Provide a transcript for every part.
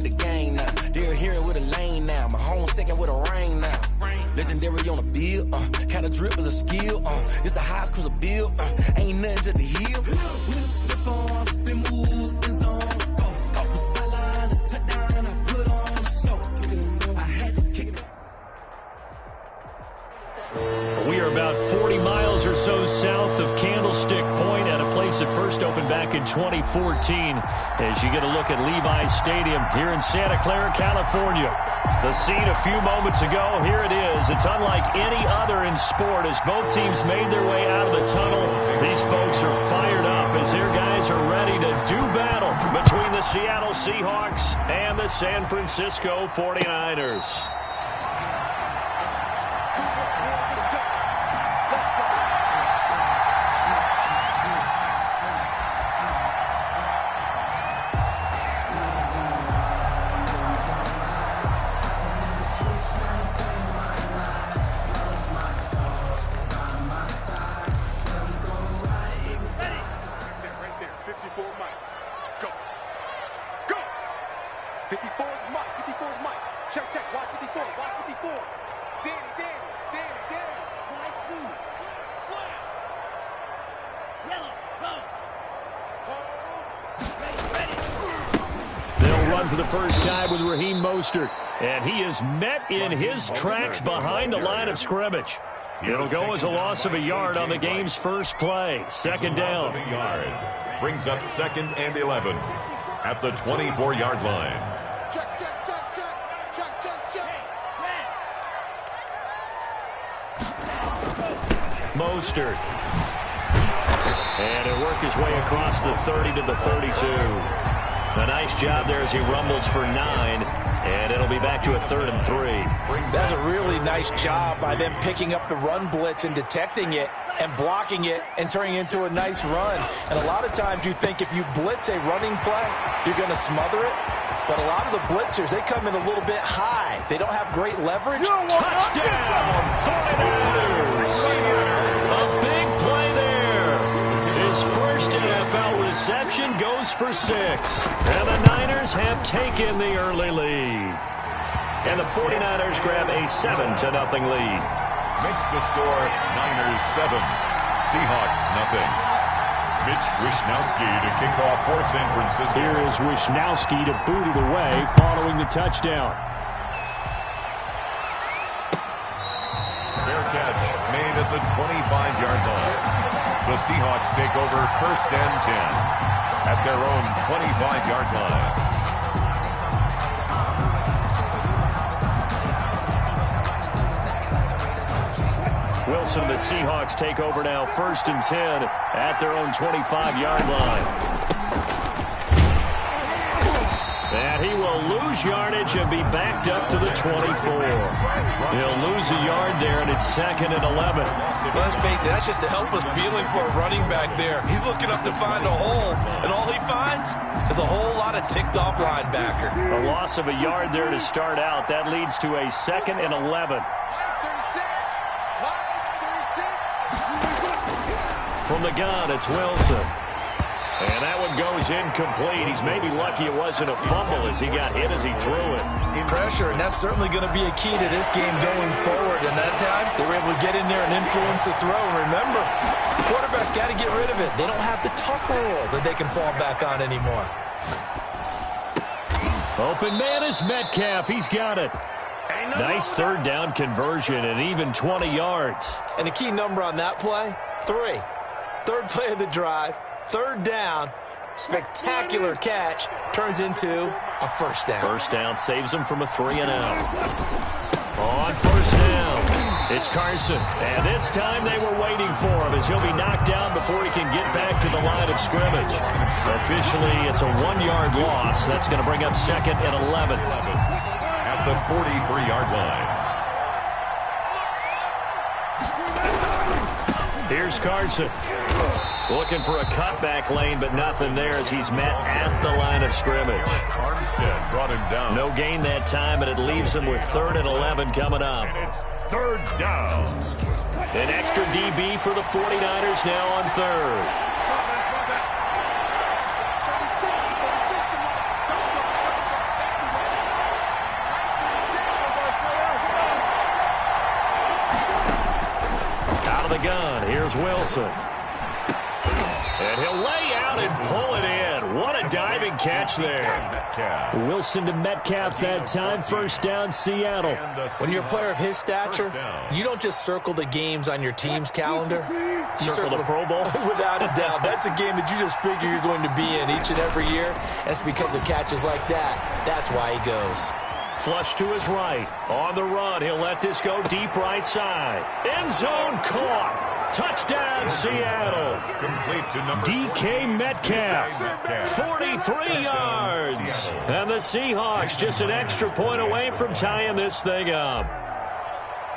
with the gang now. They're here with a lane now. My home second with a ring now. Legendary on the field, kind of drip is a skill, it's the highest cruiser bill, ain't nothing to the hill. Slip on, spin move, in zone, scope the sideline, a touchdown, I put on a show. I had to kick it. We are about 40 miles or so south of Candlestick Point at a place that first opened back in 2014 as you get a look at Levi's Stadium here in Santa Clara, California. The scene a few moments ago, here it is. It's unlike any other in sport as both teams made their way out of the tunnel. These folks are fired up as their guys are ready to do battle between the Seattle Seahawks and the San Francisco 49ers. For the first time with Raheem Mostert, and he is met in his tracks behind the line of scrimmage. It'll go as a loss of a yard on the game's first play. Second down. Brings up 2nd and 11 at the 24-yard line. Check. Mostert. And he'll work his way across the 30 to the 32. A nice job there as he rumbles for 9, and it'll be back to a 3rd and 3. That's a really nice job by them picking up the run blitz and detecting it and blocking it and turning it into a nice run. And a lot of times you think if you blitz a running play, you're going to smother it. But a lot of the blitzers, they come in a little bit high. They don't have great leverage. Touchdown, 49ers! A big play there. His first NFL reception goes for 6. And the Niners have taken the early lead. And the 49ers grab a 7-0 lead. Makes the score Niners 7, Seahawks nothing. Mitch Wishnowsky to kick off for San Francisco. Here is Wishnowsky to boot it away following the touchdown. Fair catch made at the 25-yard line. The Seahawks take over 1st and 10 at their own 25-yard line. Wilson and the Seahawks take over now 1st and 10 at their own 25-yard line. And he will lose yardage and be backed up to the 24. He'll lose a yard there, and it's 2nd and 11. Let's face it, that's just a helpless feeling for a running back there. He's looking up to find a hole, and all he finds is a whole lot of ticked-off linebacker. A loss of a yard there to start out. That leads to a 2nd and 11. From the gun, it's Wilson. And that one goes incomplete. He's maybe lucky it wasn't a fumble as he got hit as he threw it. Pressure, and that's certainly going to be a key to this game going forward. And that time, they were able to get in there and influence the throw. And remember, quarterbacks got to get rid of it. They don't have the tuck rule that they can fall back on anymore. Open man is Metcalf. He's got it. Nice 3rd down conversion and even 20 yards. And the key number on that play, 3. 3rd play of the drive, 3rd down, spectacular catch, turns into a 1st down. 1st down saves him from a 3-and-out. On 1st down, it's Carson. And this time they were waiting for him as he'll be knocked down before he can get back to the line of scrimmage. Officially, it's a 1-yard loss. That's going to bring up 2nd and 11. At the 43-yard line. Here's Carson. Looking for a cutback lane, but nothing there as he's met at the line of scrimmage. Armstead brought him down. No gain that time, and it leaves him with 3rd and 11 coming up. And it's 3rd down. An extra DB for the 49ers now on 3rd. the gun. Here's Wilson. And he'll lay out and pull it in. What a diving catch there. Wilson to Metcalf that time. First down, Seattle. When you're a player of his stature, you don't just circle the games on your team's calendar. You circle the Pro Bowl? Without a doubt. That's a game that you just figure you're going to be in each and every year. That's because of catches like that. That's why he goes. Flush to his right. On the run, he'll let this go deep right side. End zone caught. Touchdown, Seattle. DK Metcalf, 43 yards. And the Seahawks just an extra point away from tying this thing up.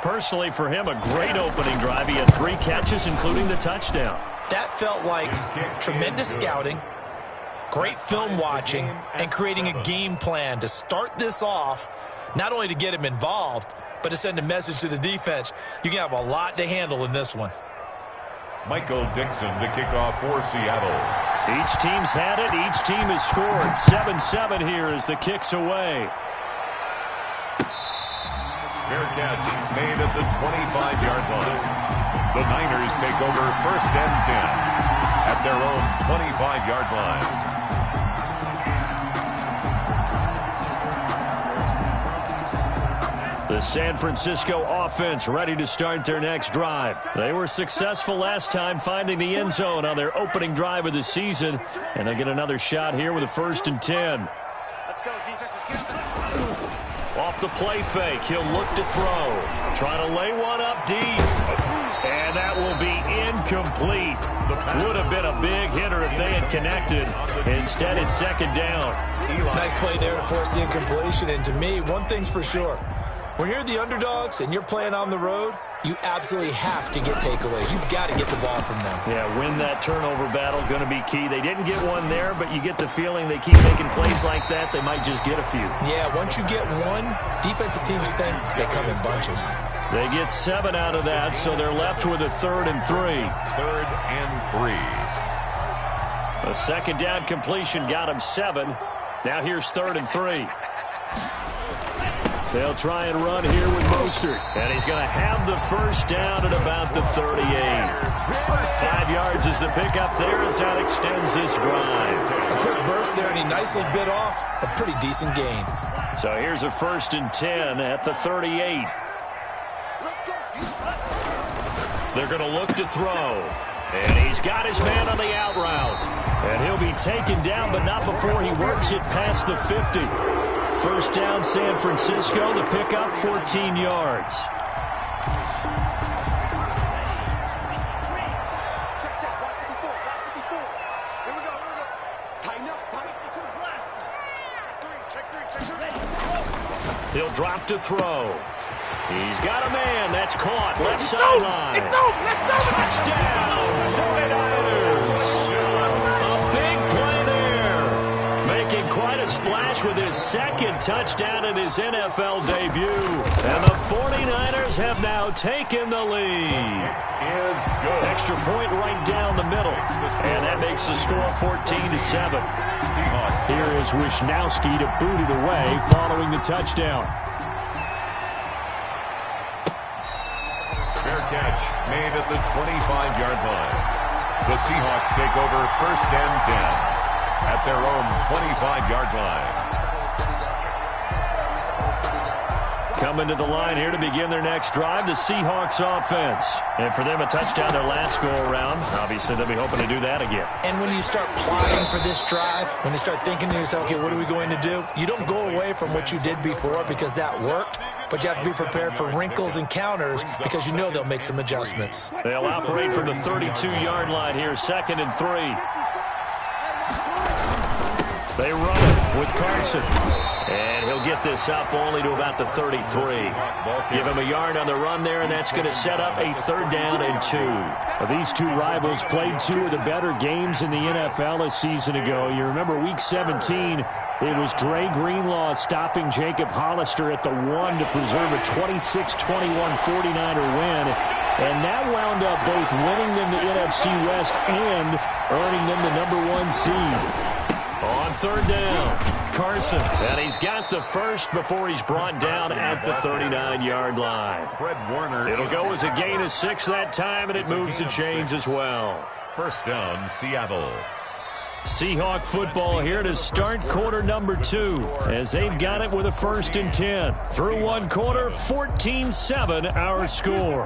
Personally, for him, a great opening drive. He had 3 catches, including the touchdown. That felt like tremendous scouting, great film watching, and creating a game plan to start this off, not only to get him involved, but to send a message to the defense. You can have a lot to handle in this one. Michael Dixon to kick off for Seattle. Each team's had it. Each team has scored. 7-7 here as the kick's away. Fair catch made at the 25-yard line. The Niners take over first and 10 at their own 25-yard line. The San Francisco offense ready to start their next drive. They were successful last time finding the end zone on their opening drive of the season, and they'll get another shot here with a 1st and 10. Let's go, defense. Let's get Off the play fake, he'll look to throw. Trying to lay one up deep. And that will be incomplete. Would have been a big hitter if they had connected. Instead, it's 2nd down. Nice play there to force the incompletion. And to me, one thing's for sure. When you're the underdogs and you're playing on the road, you absolutely have to get takeaways. You've got to get the ball from them. Yeah, win that turnover battle, going to be key. They didn't get one there, but you get the feeling they keep making plays like that, they might just get a few. Yeah, once you get one, defensive teams think they come in bunches. They get 7 out of that, so they're left with a 3rd and 3. 3rd and 3. A 2nd down completion got him 7. Now here's 3rd and 3. They'll try and run here with Mostert. And he's going to have the 1st down at about the 38. 5 yards is the pickup there as that extends this drive. A quick burst there, and he nicely bit off a pretty decent gain. So here's a 1st and 10 at the 38. They're going to look to throw. And he's got his man on the out route. And he'll be taken down, but not before he works it past the 50. 1st down, San Francisco. The pickup, 14 yards. He'll drop to throw. He's got a man. That's caught. Left sideline. It's over. Let's go. Touchdown, 49ers. A big play there. Making quite a splash with his 2nd touchdown in his NFL debut. And the 49ers have now taken the lead. Is good. Extra point right down the middle. And that makes the score 14-7. Seahawks. Here is Wisnowski to boot it away following the touchdown. Fair catch made at the 25-yard line. The Seahawks take over 1st and 10 at their own 25-yard line. Coming to the line here to begin their next drive, the Seahawks offense. And for them, a touchdown their last go-around. Obviously, they'll be hoping to do that again. And when you start plotting for this drive, when you start thinking to yourself, okay, what are we going to do? You don't go away from what you did before because that worked, but you have to be prepared for wrinkles and counters because you know they'll make some adjustments. They'll operate from the 32-yard line here, 2nd and 3. They run it with Carson. And he'll get this up only to about the 33. Give him a yard on the run there, and that's going to set up a 3rd down and 2. Well, these two rivals played 2 of the better games in the NFL a season ago. You remember Week 17, it was Dre Greenlaw stopping Jacob Hollister at the 1 to preserve a 26-21 49er win. And that wound up both winning them the NFC West and earning them the #1 seed. On 3rd down. Carson. And he's got the first before he's brought down at the 39-yard line. Fred Warner. It'll go as a gain of 6 that time, and it moves the chains as well. First down, Seattle. Seahawk football here to start quarter number 2 as they've got it with a 1st and 10. Through one quarter, 14-7 our score.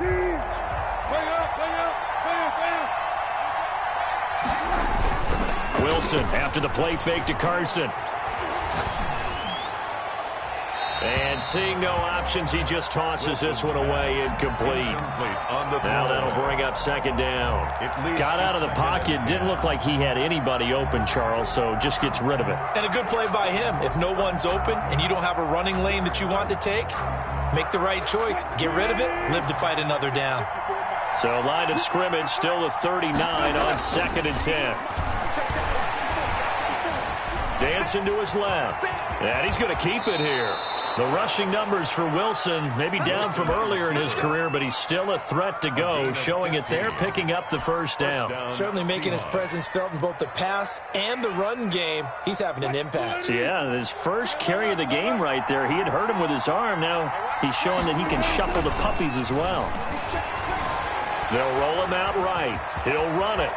Wilson after the play fake to Carson. And seeing no options, he just tosses this one away, incomplete. Now that'll bring up 2nd down. Got out of the pocket, didn't look like he had anybody open, Charles, so just gets rid of it. And a good play by him. If no one's open and you don't have a running lane that you want to take, make the right choice. Get rid of it, live to fight another down. So line of scrimmage still the 39 on 2nd and 10. Dancing to his left. And he's going to keep it here. The rushing numbers for Wilson, maybe down from earlier in his career, but he's still a threat to go, showing it there, picking up the 1st down. Certainly making his presence felt in both the pass and the run game. He's having an impact. Yeah, his first carry of the game right there. He had hurt him with his arm. Now he's showing that he can shuffle the puppies as well. They'll roll him out right. He'll run it.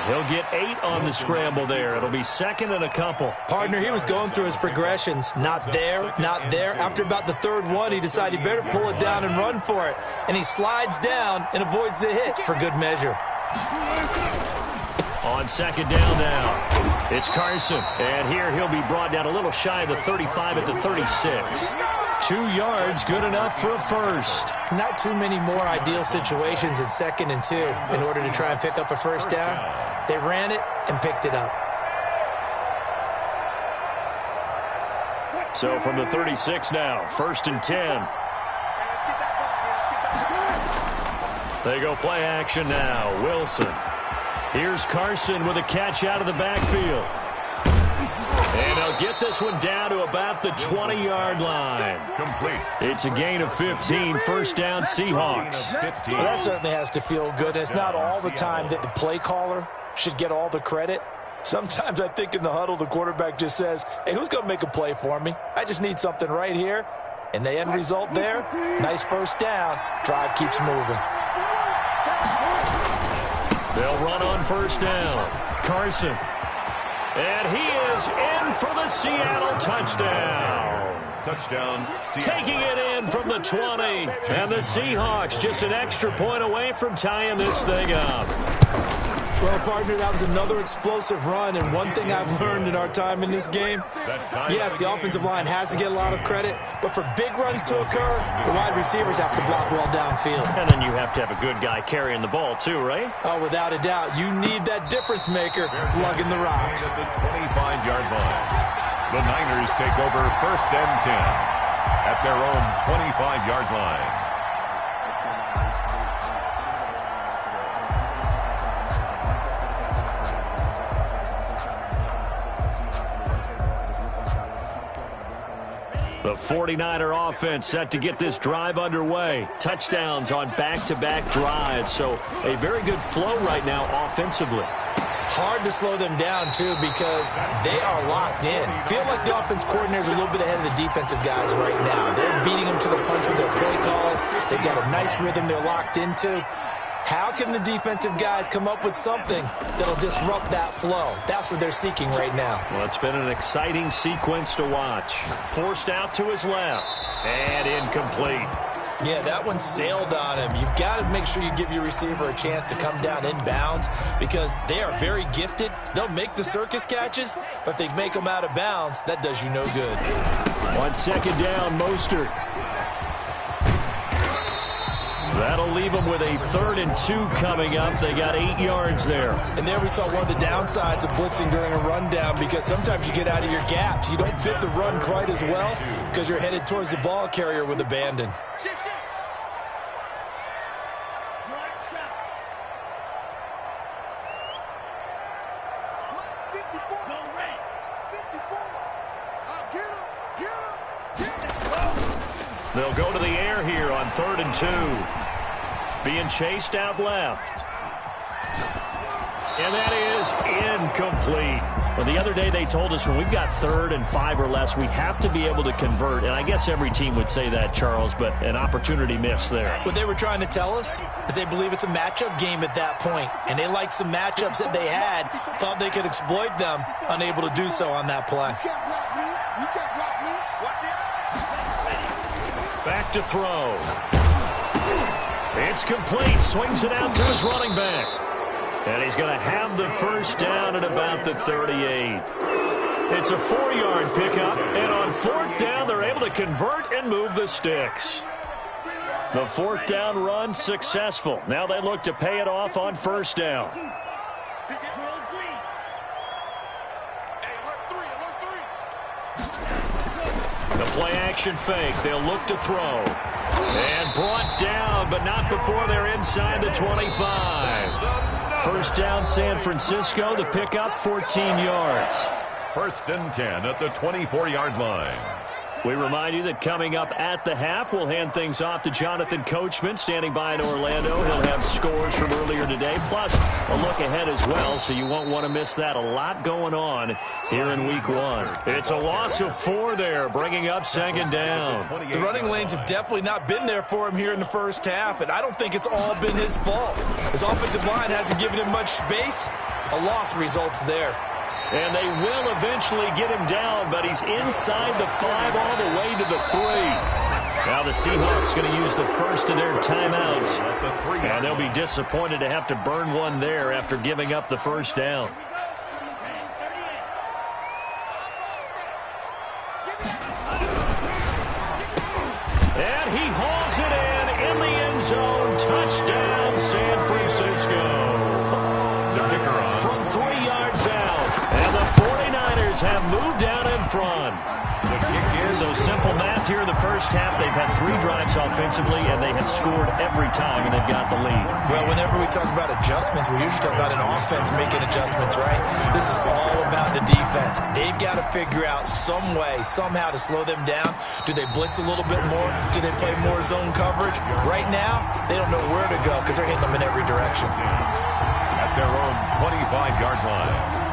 He'll get 8 on the scramble there. It'll be 2nd and a couple. Partner, he was going through his progressions. Not there, not there. After about the 3rd one, he decided he better pull it down and run for it. And he slides down and avoids the hit for good measure. On 2nd down now, it's Carson. And here he'll be brought down a little shy of the 35 at the 36. 2 yards, good enough for a 1st. Not too many more ideal situations in 2nd and 2 in order to try and pick up a 1st down. They ran it and picked it up. So from the 36 now, 1st and 10. They go play action now. Wilson. Here's Carson with a catch out of the backfield. And they'll get this one down to about the 20-yard line. Complete. It's a gain of 15, 1st down Seahawks. Well, that certainly has to feel good. It's not all the time that the play caller should get all the credit. Sometimes I think in the huddle, the quarterback just says, hey, who's going to make a play for me? I just need something right here. And the end result there, nice 1st down. Drive keeps moving. They'll run on 1st down. Carson. And he is in for the Seattle touchdown. Touchdown, Seattle. Taking it in from the 20. And the Seahawks just an extra point away from tying this thing up. Well, partner, that was another explosive run, and one thing I've learned in our time in this game, yes, the offensive line has to get a lot of credit, but for big runs to occur, the wide receivers have to block well downfield. And then you have to have a good guy carrying the ball too, right? Oh, without a doubt. You need that difference maker lugging the rock. At the 25-yard line. The Niners take over 1st and 10 at their own 25-yard line. The 49er offense set to get this drive underway. Touchdowns on back-to-back drives, so a very good flow right now offensively. Hard to slow them down, too, because they are locked in. Feel like the offense coordinator's a little bit ahead of the defensive guys right now. They're beating them to the punch with their play calls. They've got a nice rhythm they're locked into. How can the defensive guys come up with something that'll disrupt that flow? That's what they're seeking right now. Well, it's been an exciting sequence to watch. Forced out to his left, and incomplete. Yeah, that one sailed on him. You've got to make sure you give your receiver a chance to come down inbounds because they are very gifted. They'll make the circus catches, but if they make them out of bounds, that does you no good. On 2nd down, Mostert. That'll leave them with a 3rd and 2 coming up. They got 8 yards there. And there we saw one of the downsides of blitzing during a rundown because sometimes you get out of your gaps. You don't fit the run quite as well because you're headed towards the ball carrier with abandon. They'll go to the air here on 3rd and 2. Being chased out left. And that is incomplete. Well, the other day they told us when we've got 3rd and 5 or less, we have to be able to convert. And I guess every team would say that, Charles, but an opportunity missed there. What they were trying to tell us is they believe it's a matchup game at that point, and they liked some matchups that they had, thought they could exploit them, unable to do so on that play. You can't block me. You can't block me. Watch the Back to throw. It's complete. Swings it out to his running back. And he's going to have the first down at about the 38. It's a 4-yard pickup, and on 4th down, they're able to convert and move the sticks. The 4th down run successful. Now they look to pay it off on 1st down. The play-action fake. They'll look to throw. And brought down, but not before they're inside the 25. First down, San Francisco. The pickup, 14 yards. 1st and 10 at the 24-yard line. We remind you that coming up at the half, we'll hand things off to Jonathan Coachman, standing by in Orlando. He'll have scores from earlier today, plus a look ahead as well, so you won't want to miss that. A lot going on here in Week 1. It's a loss of 4 there, bringing up 2nd down. The running lanes have definitely not been there for him here in the first half, and I don't think it's all been his fault. His offensive line hasn't given him much space. A loss results there. And they will eventually get him down, but he's inside the 5 all the way to the 3. Now the Seahawks going to use the first of their timeouts. And they'll be disappointed to have to burn one there after giving up the first down. And he hauls it in the end zone. Touchdown, San Francisco. From 3 yards out. And the 49ers have moved out in front. So simple math here in the first half. They've had 3 drives offensively, and they have scored every time, and they've got the lead. Well, whenever we talk about adjustments, we usually talk about an offense making adjustments, right? This is all about the defense. They've got to figure out some way, somehow to slow them down. Do they blitz a little bit more? Do they play more zone coverage? Right now, they don't know where to go because they're hitting them in every direction. At their own 25-yard line.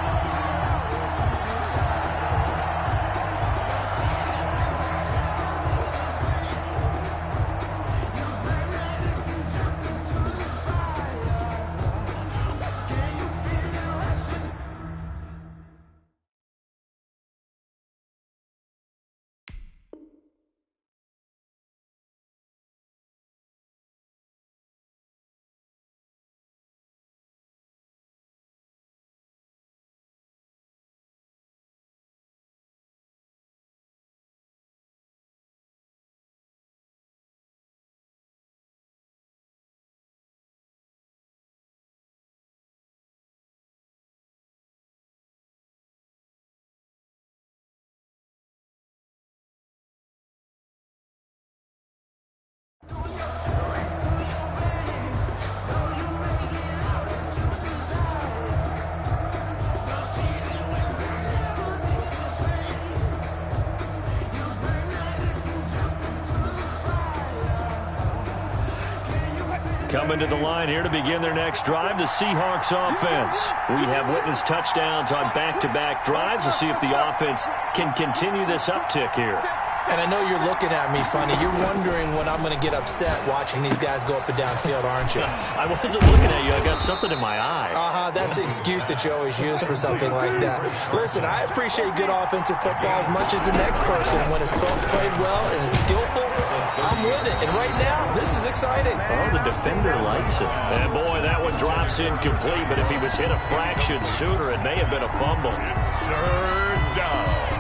Coming to the line here to begin their next drive, the Seahawks offense. We have witnessed touchdowns on back-to-back drives. To see if the offense can continue this uptick here. And I know you're looking at me funny. You're wondering when I'm going to get upset watching these guys go up and down field, aren't you? I wasn't looking at you. I got something in my eye. That's the excuse that you always use for something like that. Listen, I appreciate good offensive football as much as the next person. When it's played well and is skillful, I'm with it. And right now, this is exciting. Oh, the defender likes it. And, boy, that one drops incomplete. But if he was hit a fraction sooner, it may have been a fumble. 3rd down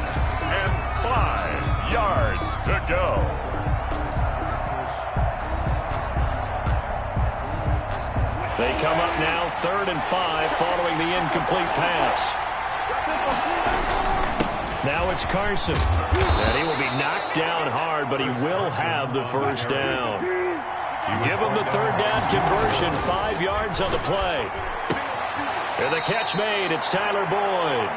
and 5 yards to go. They come up now 3rd and 5 following the incomplete pass. Now it's Carson. And he will be knocked down hard, but he will have the first down. Give him the 3rd down conversion, 5 yards on the play. And the catch made, it's Tyler Boyd.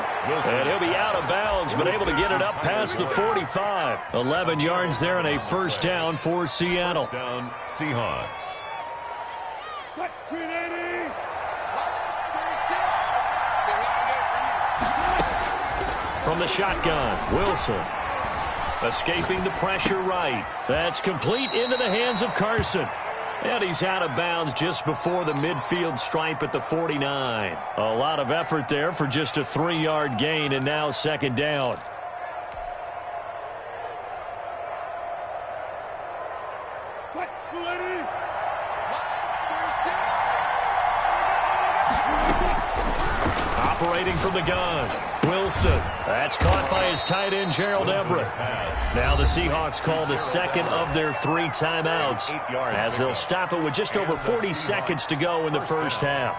And he'll be out of bounds, but able to get it up past the 45. 11 yards there and a first down for Seattle. Down Seahawks. From the shotgun, Wilson. Escaping the pressure right. That's complete into the hands of Carson. And he's out of bounds just before the midfield stripe at the 49. A lot of effort there for just a 3-yard gain, and now second down. Operating from the gun, Wilson. That's caught by his tight end, Gerald Everett. Now the Seahawks call the second of their 3 timeouts as they'll stop it with just over 40 seconds to go in the first half.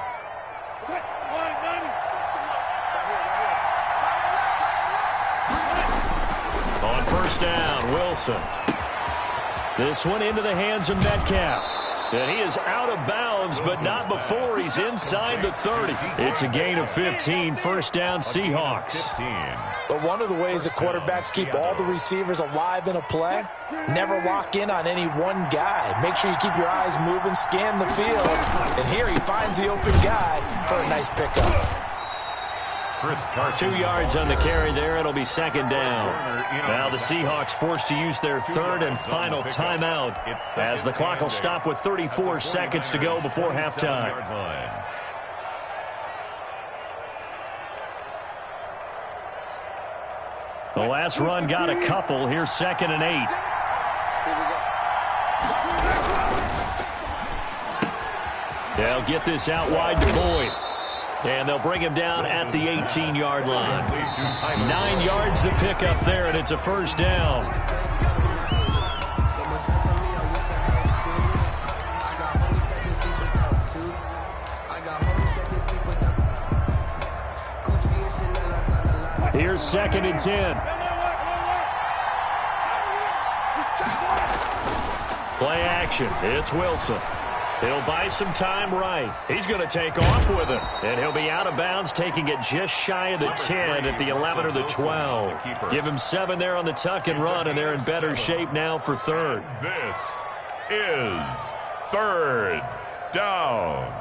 On first down, Wilson. This one into the hands of Metcalf. And he is out of bounds, but not before he's inside the 30. It's a gain of 15, first down Seahawks. But one of the ways that quarterbacks keep all the receivers alive in a play, never lock in on any one guy. Make sure you keep your eyes moving, scan the field. And here he finds the open guy for a nice pickup. 2 yards on the carry there. It'll be second down. Now the Seahawks forced to use their third and final timeout as the clock will stop with 34 seconds to go before halftime. The last run got a couple. Here's 2nd and 8. They'll get this out wide to Boyd. And they'll bring him down at the 18-yard line. 9 yards to pick up there, and it's a first down. Here's 2nd and 10. Play action. It's Wilson. He'll buy some time right. He's going to take off with it. And he'll be out of bounds, taking it just shy of the 10 at the 11 or the 12. Give him 7 there on the tuck and run, and they're in better shape now for third. This is third down.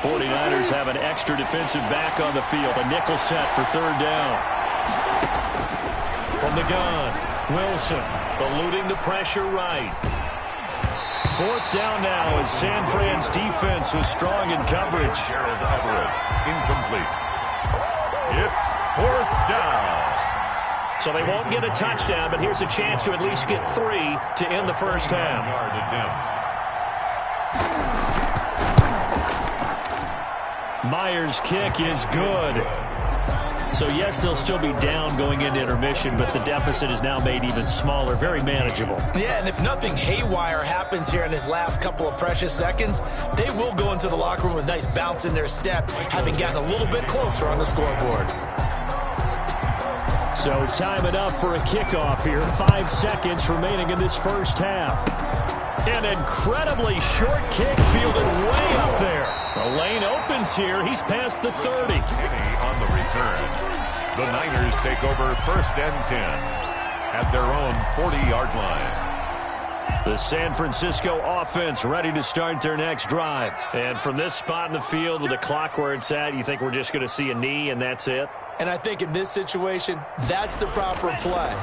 '49ers have an extra defensive back on the field. A nickel set for third down. From the gun. Wilson eluding the pressure right. 4th down now as San Fran's defense was strong in coverage. Gerald Everett, incomplete. It's 4th down. So they won't get a touchdown, but here's a chance to at least get 3 to end the first half. Myers' kick is good. So, yes, they'll still be down going into intermission, but the deficit is now made even smaller, very manageable. Yeah, and if nothing haywire happens here in his last couple of precious seconds, they will go into the locker room with a nice bounce in their step, having gotten a little bit closer on the scoreboard. So, time enough for a kickoff here. 5 seconds remaining in this first half. An incredibly short kick fielded way up there. The lane opens here. He's past the 30. On the return. The Niners take over 1st and 10 at their own 40-yard line. The San Francisco offense ready to start their next drive. And from this spot in the field with the clock where it's at, you think we're just going to see a knee and that's it? And I think in this situation, that's the proper play.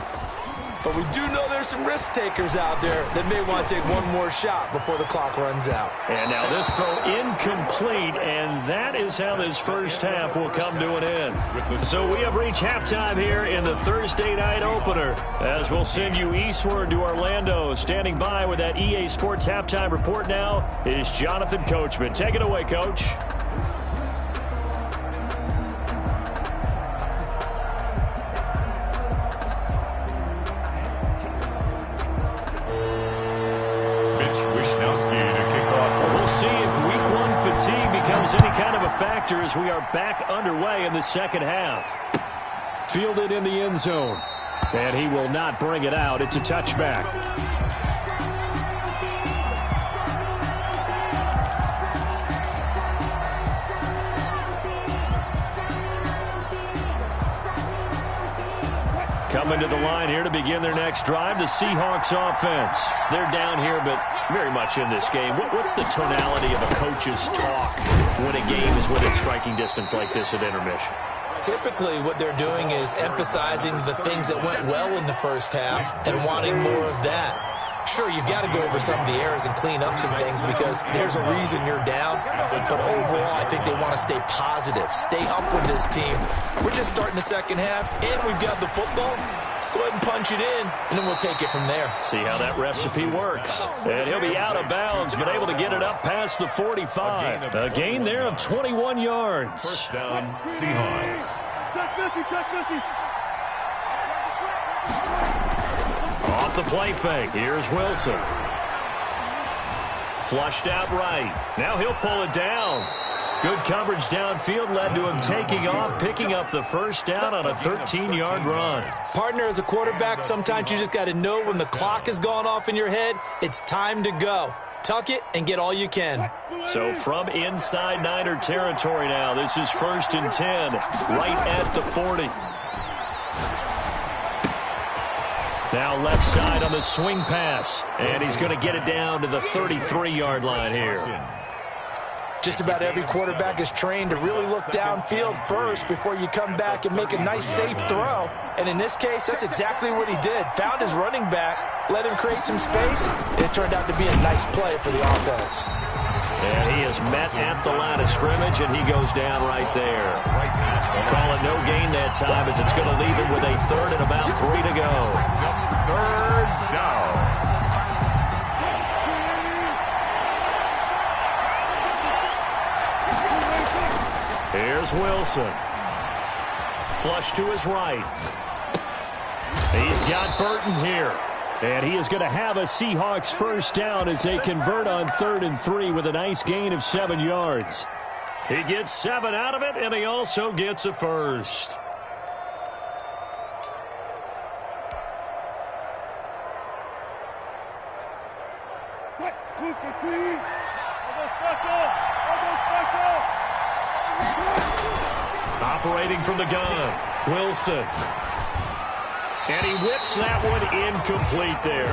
But we do know there's some risk takers out there that may want to take one more shot before the clock runs out. And now this throw incomplete, and that is how this first half will come to an end. So we have reached halftime here in the Thursday night opener, as we'll send you eastward to Orlando. Standing by with that EA Sports halftime report now is Jonathan Coachman. Take it away, Coach. Any kind of a factor as we are back underway in the second half. Fielded in the end zone. And he will not bring it out. It's a touchback. Coming to the line here to begin their next drive, the Seahawks offense. They're down here, but very much in this game. What's the tonality of a coach's talk when a game is within striking distance like this at intermission? Typically, what they're doing is emphasizing the things that went well in the first half and wanting more of that. Sure, you've got to go over some of the errors and clean up some things because there's a reason you're down. But overall, I think they want to stay positive, stay up with this team. We're just starting the second half, and we've got the football. Let's go ahead and punch it in, and then we'll take it from there. See how that recipe works. And he'll be out of bounds, but able to get it up past the 45. A gain there of 21 yards. First down, Seahawks. Off the play fake. Here's Wilson. Flushed out right. Now he'll pull it down. Good coverage downfield led to him taking off, picking up the first down on a 13-yard run. Partner, as a quarterback, sometimes you just got to know when the clock has gone off in your head, it's time to go. Tuck it and get all you can. So from inside Niner territory now, this is 1st and 10, right at the 40. Now left side on the swing pass, and he's going to get it down to the 33-yard line here. Just about every quarterback is trained to really look downfield first before you come back and make a nice, safe throw. And in this case, that's exactly what he did. Found his running back, let him create some space, and it turned out to be a nice play for the offense. And he is met at the line of scrimmage, and he goes down right there. Calling no gain that time as it's going to leave him with a 3rd and about 3 to go. 3rd down. Here's Wilson. Flush to his right. He's got Burton here. And he is going to have a Seahawks first down as they convert on 3rd and 3 with a nice gain of 7 yards. He gets 7 out of it, and he also gets a first. Operating from the gun, Wilson. And he whips that one incomplete there.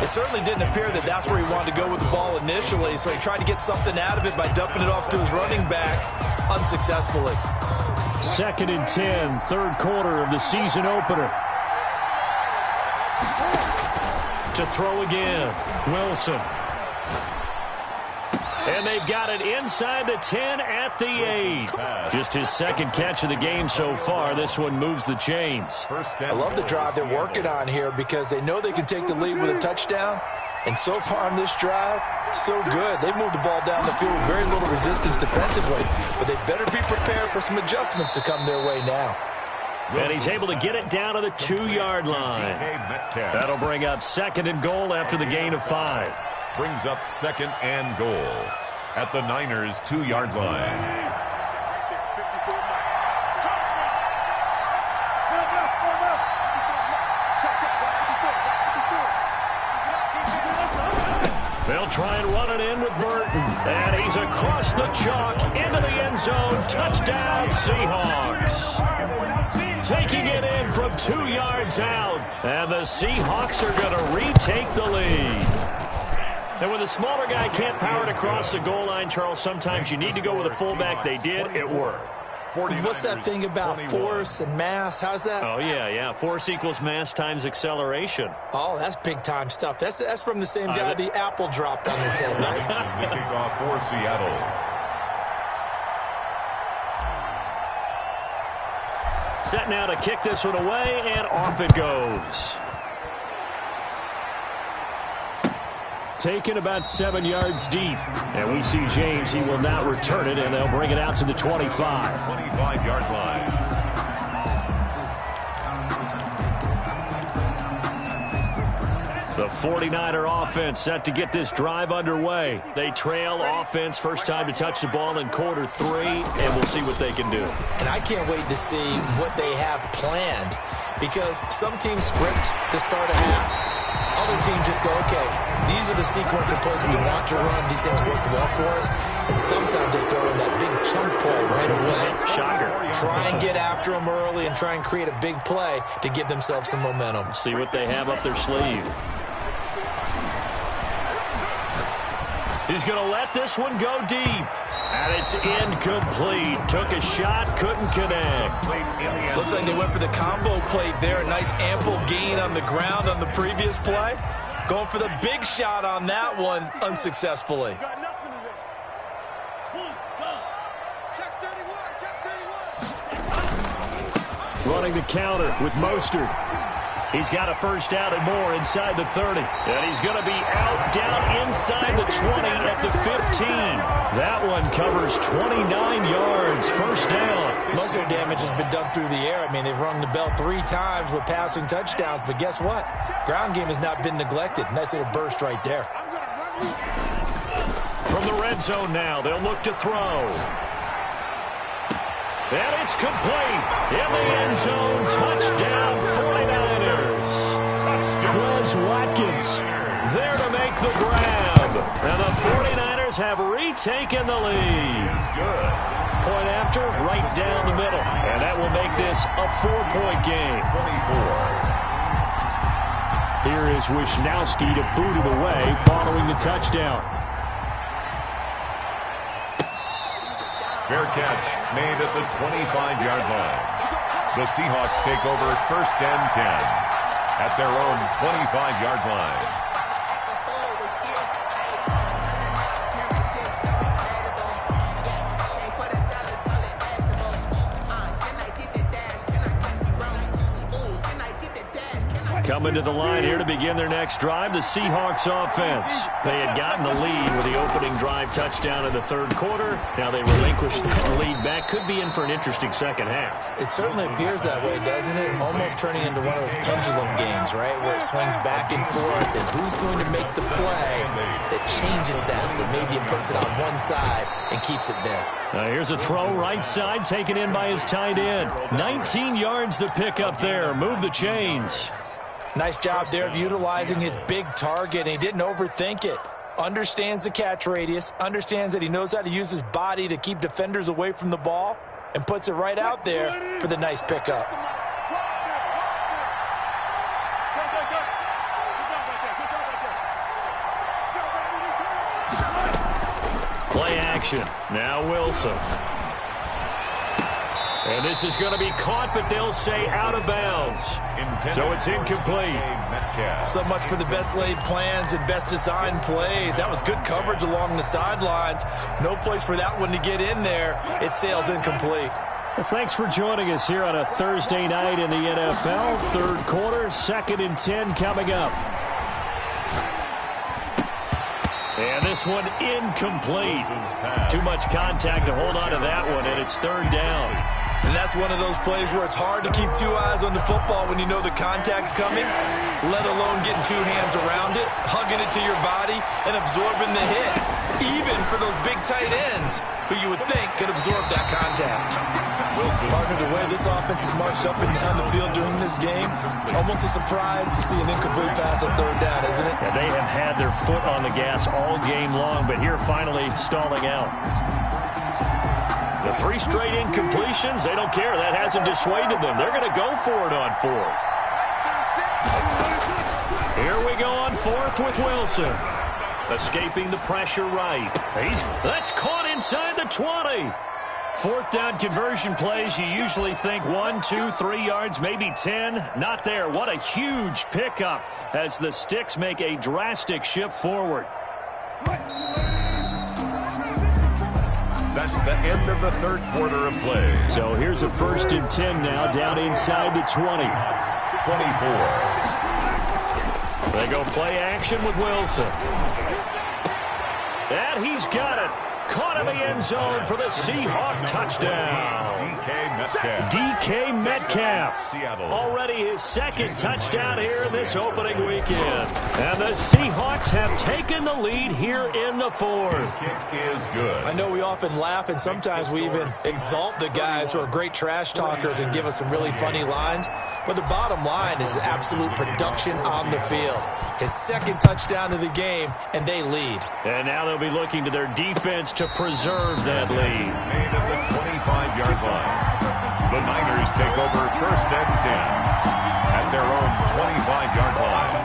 It certainly didn't appear that that's where he wanted to go with the ball initially, so he tried to get something out of it by dumping it off to his running back unsuccessfully. 2nd and 10, 3rd quarter of the season opener. To throw again, Wilson. And they've got it inside the 10 at the 8. Just his 2nd catch of the game so far. This one moves the chains. I love the drive they're working on here because they know they can take the lead with a touchdown. And so far on this drive, so good. They moved the ball down the field with very little resistance defensively. But they better be prepared for some adjustments to come their way now. And he's able to get it down to the 2-yard line. That'll bring up 2nd and goal after the gain of 5. Brings up 2nd and goal at the Niners' 2-yard line. They'll try and run it in with Burton. And he's across the chalk into the end zone. Touchdown, Seahawks. Taking it in from 2 yards out. And the Seahawks are going to retake the lead. And when the smaller guy can't power it across the goal line, Charles, sometimes you need to go with a fullback. They did. It worked. What's that thing about force and mass? How's that? Oh, yeah. Force equals mass times acceleration. Oh, that's big-time stuff. That's from the same guy the apple dropped on his head, right? The kickoff for Seattle. Set now to kick this one away, and off it goes. Taken about 7 yards deep. And we see James. He will not return it, and they'll bring it out to the 25. 25-yard line. The 49er offense set to get this drive underway. They trail offense first time to touch the ball in quarter 3, and we'll see what they can do. And I can't wait to see what they have planned because some teams script to start a half. Other teams just go, okay, these are the sequence of plays we want to run. These things worked well for us. And sometimes they throw in that big chunk play right away. Shocker. Try and get after them early and try and create a big play to give themselves some momentum. See what they have up their sleeve. He's going to let this one go deep. And it's incomplete. Took a shot, couldn't connect. Looks like they went for the combo plate there. A nice ample gain on the ground on the previous play. Going for the big shot on that one unsuccessfully. Running the counter with Mostert. He's got a first down and more inside the 30. And he's going to be out down inside the 20 at the 15. That one covers 29 yards. First down. Most of their damage has been done through the air. I mean, they've rung the bell 3 times with passing touchdowns. But guess what? Ground game has not been neglected. Nice little burst right there. From the red zone now, they'll look to throw. And it's complete. In the end zone, touchdown 49ers. Quez Watkins there to make the grab. And the 49ers have retaken the lead. Point after, right down the middle. And that will make this a 4-point game. 24. Here is Wisnowski to boot it away following the touchdown. Fair catch made at the 25-yard line. The Seahawks take over first and 10 at their own 25-yard line. Coming to the line here to begin their next drive, the Seahawks offense. They had gotten the lead with the opening drive touchdown in the third quarter. Now they relinquished that lead back. Could be in for an interesting second half. It certainly appears that way, doesn't it? Almost turning into one of those pendulum games, right, where it swings back and forth. And who's going to make the play that changes that maybe it puts it on one side and keeps it there? Here's a throw right side, taken in by his tight end. 19 yards to pick up there. Move the chains. Nice job there of utilizing his big target. He didn't overthink it. Understands the catch radius. Understands that he knows how to use his body to keep defenders away from the ball. And puts it right out there for the nice pickup. Play action. Now Wilson. And this is going to be caught, but they'll say out of bounds. So it's incomplete. So much for the best laid plans and best designed plays. That was good coverage along the sidelines. No place for that one to get in there. It sails incomplete. Well, thanks for joining us here on a Thursday night in the NFL. Third quarter, 2nd and 10 coming up. And this one incomplete. Too much contact to hold on to that one, and it's third down. And that's one of those plays where it's hard to keep 2 eyes on the football when you know the contact's coming, let alone getting 2 hands around it, hugging it to your body, and absorbing the hit. Even for those big tight ends who you would think could absorb that contact. Partner, the way this offense has marched up and down the field during this game, it's almost a surprise to see an incomplete pass on third down, isn't it? And they have had their foot on the gas all game long, but here finally stalling out. The 3 straight incompletions, they don't care. That hasn't dissuaded them. They're going to go for it on 4th. Here we go on 4th with Wilson. Escaping the pressure right. That's caught inside the 20. 4th down conversion plays, you usually think 1, 2, 3 yards, maybe 10. Not there. What a huge pickup as the Sticks make a drastic shift forward. That's the end of the third quarter of play. So here's a 1st and 10 now, down inside the 20. 24. They go play action with Wilson. And he's got it. Caught in the end zone for the Seahawk touchdown. DK Metcalf. Already his 2nd touchdown here in this opening weekend. And the Seahawks have taken the lead here in the 4th. Kick is good. I know we often laugh and sometimes we even exalt the guys who are great trash talkers and give us some really funny lines. But the bottom line is absolute production on the field. His 2nd touchdown of the game, and they lead. And now they'll be looking to their defense to preserve that lead. Made at the 25-yard line. The Niners take over first and 10 at their own 25-yard line.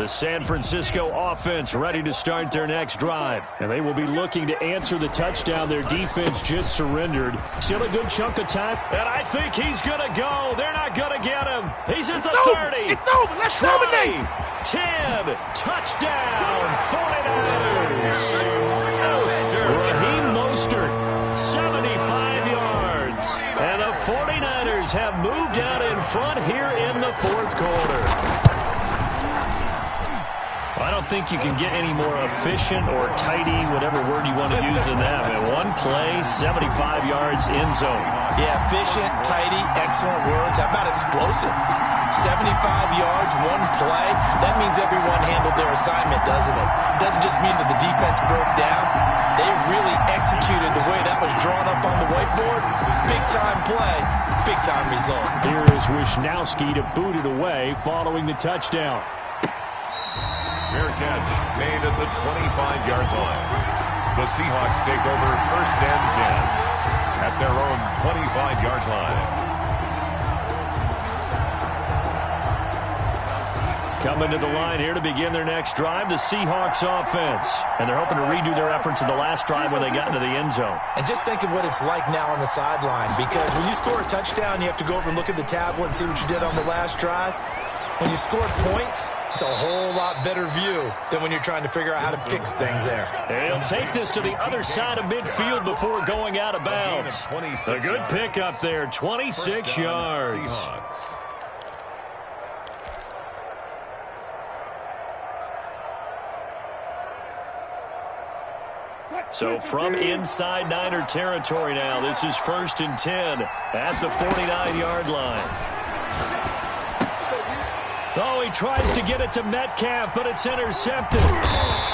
The San Francisco offense ready to start their next drive. And they will be looking to answer the touchdown their defense just surrendered. Still a good chunk of time. And I think he's going to go. They're not going to get him. He's at the 30. It's over. Let's dominate. 10. Touchdown. 49ers. Raheem Mostert, 75 yards. And the 49ers have moved out in front here in the fourth quarter. I don't think you can get any more efficient or tidy, whatever word you want to use in that. Man, one play, 75 yards in zone. Yeah, efficient, tidy, excellent words. How about explosive? 75 yards, one play. That means everyone handled their assignment, doesn't it? It doesn't just mean that the defense broke down. They really executed the way that was drawn up on the whiteboard. Big-time play, big-time result. Here is Wisnowski to boot it away following the touchdown. Fair catch made at the 25-yard line. The Seahawks take over first and 10 at their own 25-yard line. Coming to the line here to begin their next drive, the Seahawks offense. And they're hoping to redo their efforts in the last drive when they got into the end zone. And just think of what it's like now on the sideline, because when you score a touchdown, you have to go over and look at the tablet and see what you did on the last drive. When you scored points, it's a whole lot better view than when you're trying to figure out how to fix things there. He'll take this to the other side of midfield before going out of bounds. A good pickup there, 26 yards. So from inside Niner territory now, this is first and 10 at the 49-yard line. Oh, he tries to get it to Metcalf, but it's intercepted.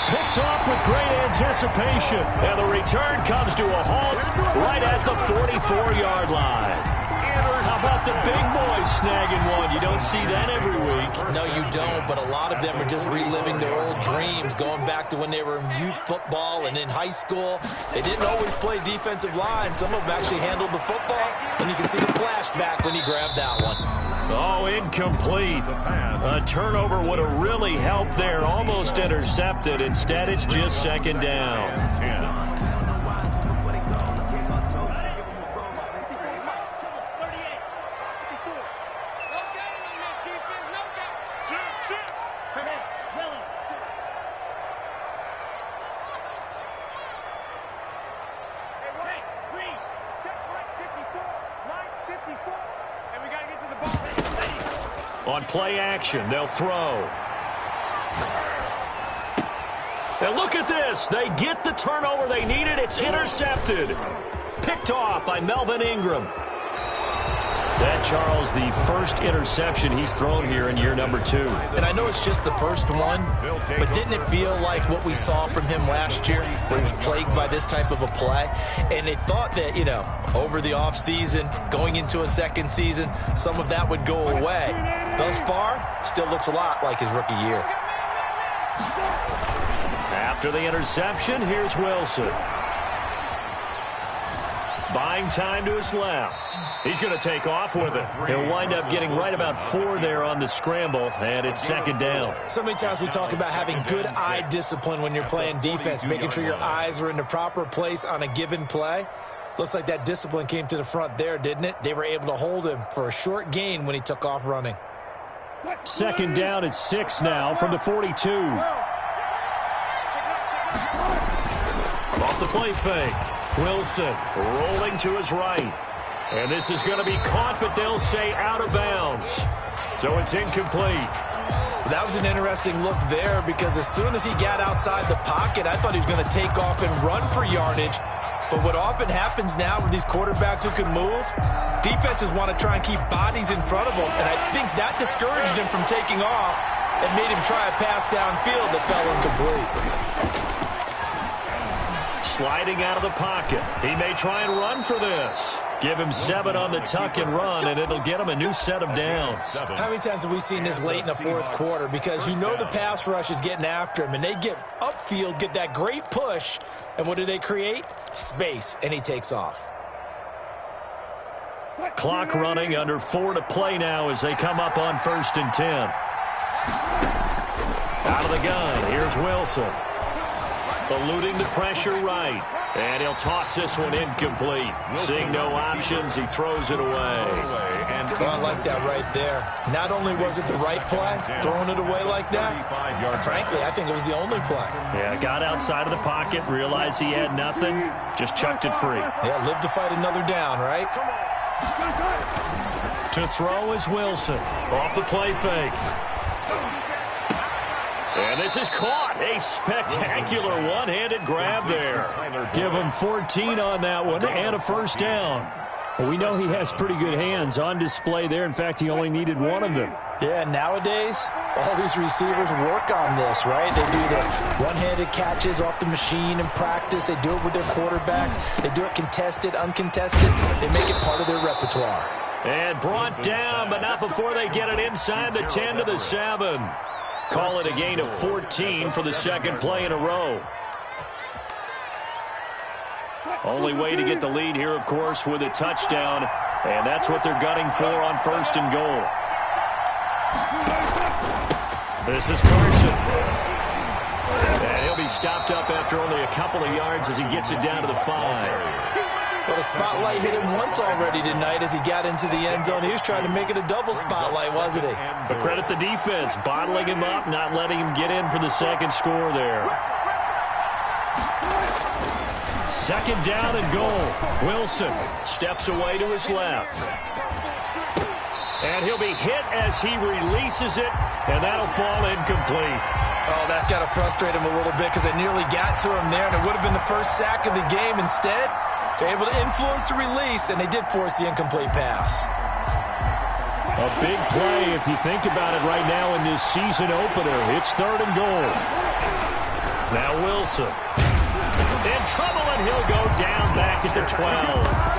Picked off with great anticipation. And the return comes to a halt right at the 44-yard line. How about the big boys snagging one? You don't see that every week. No, you don't, but a lot of them are just reliving their old dreams, going back to when they were in youth football and in high school. They didn't always play defensive line. Some of them actually handled the football, and you can see the flashback when he grabbed that one. Oh, incomplete. A turnover would have really helped there. Almost intercepted. Instead, it's just second down. On play action, they'll throw. And look at this. They get the turnover they needed. It's intercepted. Picked off by Melvin Ingram. That, Charles, the first interception he's thrown here in year number 2. And I know it's just the first one, but didn't it feel like what we saw from him last year, where he was plagued by this type of a play? And they thought that, you know, over the offseason, going into a second season, some of that would go away. Thus far, still looks a lot like his rookie year. After the interception, here's Wilson. Buying time to his left. He's going to take off with it. He'll wind up getting right about 4 there on the scramble, and it's second down. So many times we talk about having good eye discipline when you're playing defense, making sure your eyes are in the proper place on a given play. Looks like that discipline came to the front there, didn't it? They were able to hold him for a short gain when he took off running. Second down at 6 now from the 42. Off the play fake. Wilson rolling to his right. And this is going to be caught, but they'll say out of bounds. So it's incomplete. That was an interesting look there, because as soon as he got outside the pocket, I thought he was going to take off and run for yardage. But what often happens now with these quarterbacks who can move, defenses want to try and keep bodies in front of them. And I think that discouraged him from taking off and made him try a pass downfield that fell incomplete. Sliding out of the pocket. He may try and run for this. Give him 7 on the tuck and run, and it'll get him a new set of downs. How many times have we seen this late in the fourth quarter? Because you know the pass rush is getting after him, and they get upfield, get that great push, and what do they create? Space, and he takes off. Clock running, under 4 to play now as they come up on first and 10. Out of the gun, here's Wilson. Eluding the pressure right. And he'll toss this one incomplete. Seeing no options, he throws it away. Well, I like that right there. Not only was it the right play, throwing it away like that, frankly, I think it was the only play. Yeah, got outside of the pocket, realized he had nothing, just chucked it free. Yeah, live to fight another down, right? To throw is Wilson. Off the play fake. And this is caught. A spectacular one-handed grab there. Give him 14 on that one and a first down. Well, we know he has pretty good hands on display there. In fact, he only needed one of them. Yeah, nowadays, all these receivers work on this, right? They do the one-handed catches off the machine in practice. They do it with their quarterbacks. They do it contested, uncontested. They make it part of their repertoire. And brought down, but not before they get it inside the 10 to the 7. Call it a gain of 14 for the second play in a row. Only way to get the lead here, of course, with a touchdown. And that's what they're gunning for on first and goal. This is Carson. And he'll be stopped up after only a couple of yards as he gets it down to the 5. Well, the spotlight hit him once already tonight as he got into the end zone. He was trying to make it a double spotlight, wasn't he? But credit the defense, bottling him up, not letting him get in for the second score there. Second down and goal. Wilson steps away to his left. And he'll be hit as he releases it, and that'll fall incomplete. Oh, that's got to frustrate him a little bit because they nearly got to him there, and it would have been the first sack of the game. Instead, they're able to influence the release, and they did force the incomplete pass. A big play if you think about it right now in this season opener. It's third and goal. Now Wilson. In trouble, and he'll go down back at the 12.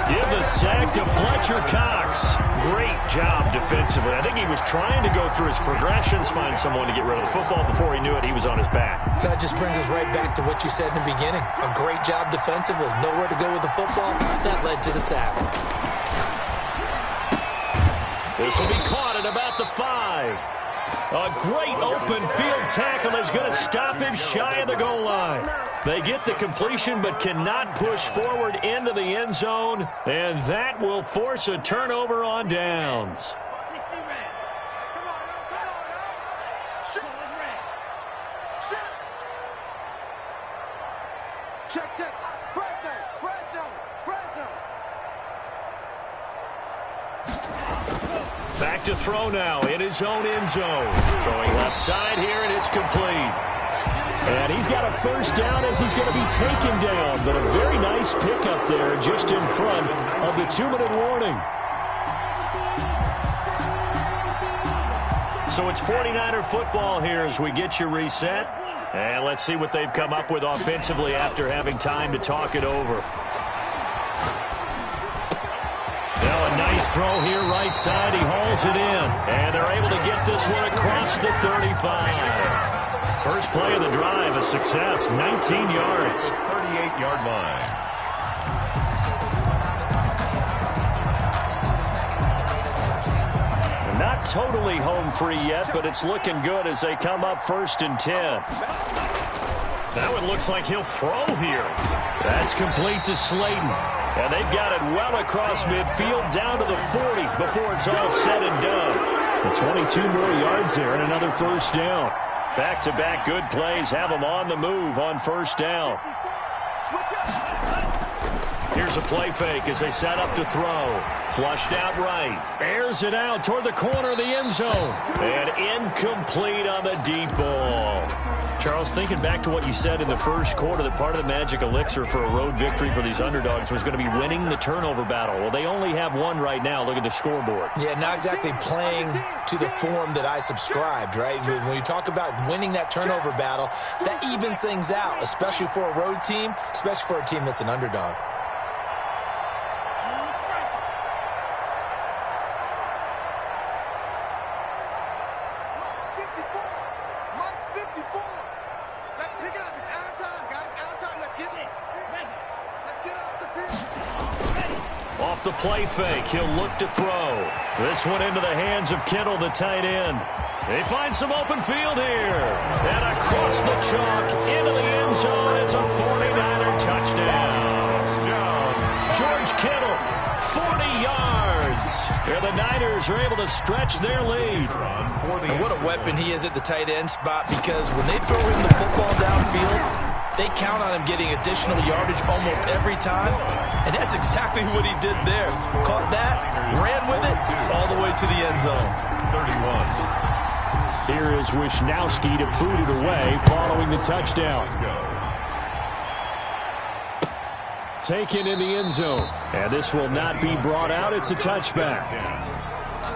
Give the sack to Fletcher Cox. Great job defensively. I think he was trying to go through his progressions, find someone to get rid of the football. Before he knew it, he was on his back. So that just brings us right back to what you said in the beginning. A great job defensively. Nowhere to go with the football. That led to the sack. This will be caught at about the 5. A great open field tackle is going to stop him shy of the goal line. They get the completion but cannot push forward into the end zone, and that will force a turnover on downs. Check. Back to throw now in his own end zone. Throwing left side here, and it's complete. And he's got a first down as he's going to be taken down. But a very nice pickup there just in front of the 2-minute warning. So it's 49er football here as we get you reset. And let's see what they've come up with offensively after having time to talk it over. Now a nice throw here right side. He hauls it in. And they're able to get this one across the 35. First play of the drive, a success, 19 yards. 38-yard line. Not totally home free yet, but it's looking good as they come up first and 10. Now it looks like he'll throw here. That's complete to Slayton. And they've got it well across midfield down to the 40 before it's all said and done. The 22 more yards there and another first down. Back-to-back good plays have them on the move on first down. Here's a play fake as they set up to throw. Flushed out right. Airs it out toward the corner of the end zone. And incomplete on the deep ball. Charles, thinking back to what you said in the first quarter, that part of the magic elixir for a road victory for these underdogs was going to be winning the turnover battle. Well, they only have one right now. Look at the scoreboard. Yeah, not exactly playing to the form that I subscribed, right? When you talk about winning that turnover battle, that evens things out, especially for a road team, especially for a team that's an underdog. Off the play fake, he'll look to throw. This one into the hands of Kittle, the tight end. They find some open field here. And across the chalk into the end zone. It's a 49er touchdown. George Kittle, 40 yards. And the Niners are able to stretch their lead. And what a weapon he is at the tight end spot, because when they throw him the football downfield, they count on him getting additional yardage almost every time. And that's exactly what he did there. Caught that, ran with it, all the way to the end zone. 31. Here is Wisnowski to boot it away following the touchdown. Taken in the end zone. And this will not be brought out. It's a touchback.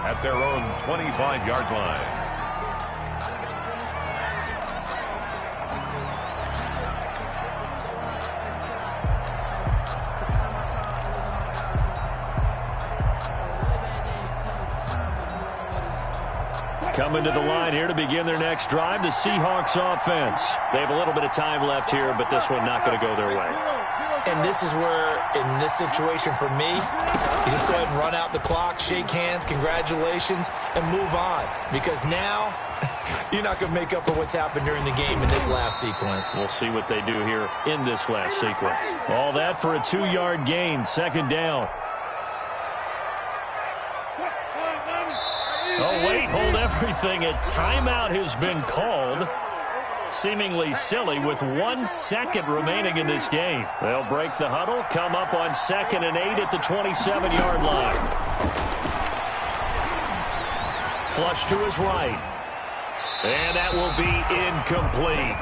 At their own 25-yard line. Coming to the line here to begin their next drive, the Seahawks offense. They have a little bit of time left here, but this one not going to go their way. And this is where, in this situation for me, you just go ahead and run out the clock, shake hands, congratulations, and move on. Because now, you're not going to make up for what's happened during the game in this last sequence. We'll see what they do here in this last sequence. All that for a 2-yard gain, second down. Oh, wait, hold everything. A timeout has been called. Seemingly silly with 1 second remaining in this game. They'll break the huddle, come up on 2nd and 8 at the 27-yard line. Flush to his right. And that will be incomplete.